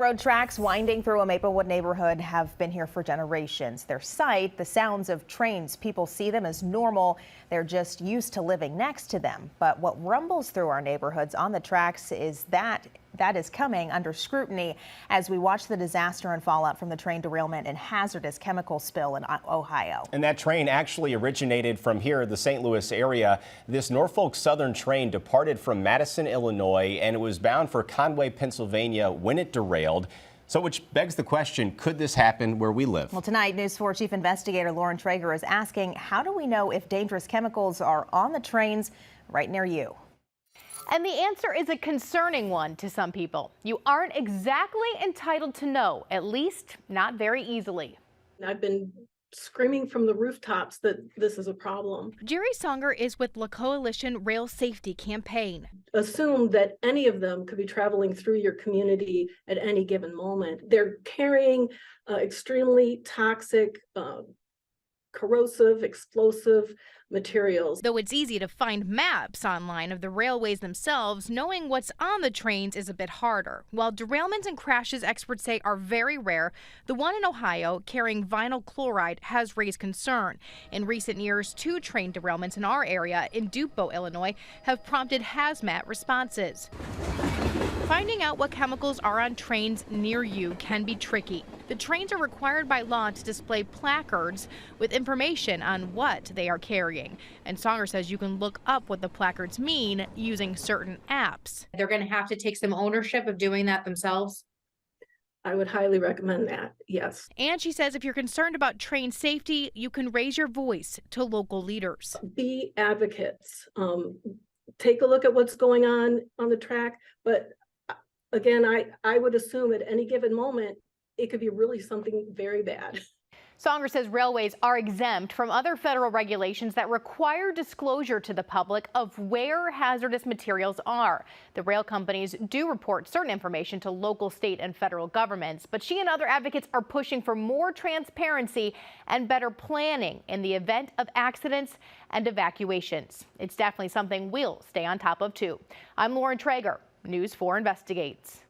Road tracks winding through a Maplewood neighborhood have been here for generations. Their sight, the sounds of trains, people see them as normal. They're just used to living next to them. But what rumbles through our neighborhoods on the tracks is that is coming under scrutiny as we watch the disaster and fallout from the train derailment and hazardous chemical spill in Ohio. And that train actually originated from here, the St. Louis area. This Norfolk Southern train departed from Madison, Illinois, and it was bound for Conway, Pennsylvania when it derailed. So which begs the question, could this happen where we live? Well, tonight, News 4 Chief Investigator Lauren Traeger is asking, how do we know if dangerous chemicals are on the trains right near you? And the answer is a concerning one to some people. You aren't exactly entitled to know, at least not very easily. I've been screaming from the rooftops that this is a problem. Jerry Songer is with La Coalition Rail Safety Campaign. Assume that any of them could be traveling through your community at any given moment. They're carrying extremely toxic, corrosive, explosive materials. Though it's easy to find maps online of the railways themselves, knowing what's on the trains is a bit harder. While derailments and crashes experts say are very rare, the one in Ohio carrying vinyl chloride has raised concern. In recent years, 2 train derailments in our area in Dupont, Illinois, have prompted hazmat responses. Finding out what chemicals are on trains near you can be tricky. The trains are required by law to display placards with information on what they are carrying. And Songer says you can look up what the placards mean using certain apps. They're going to have to take some ownership of doing that themselves. I would highly recommend that, yes. And she says if you're concerned about train safety, you can raise your voice to local leaders. Be advocates. Take a look at what's going on the track. But again, I would assume at any given moment, it could be really something very bad. Songer says railways are exempt from other federal regulations that require disclosure to the public of where hazardous materials are. The rail companies do report certain information to local, state, and federal governments, but she and other advocates are pushing for more transparency and better planning in the event of accidents and evacuations. It's definitely something we'll stay on top of, too. I'm Lauren Traeger, News 4 Investigates.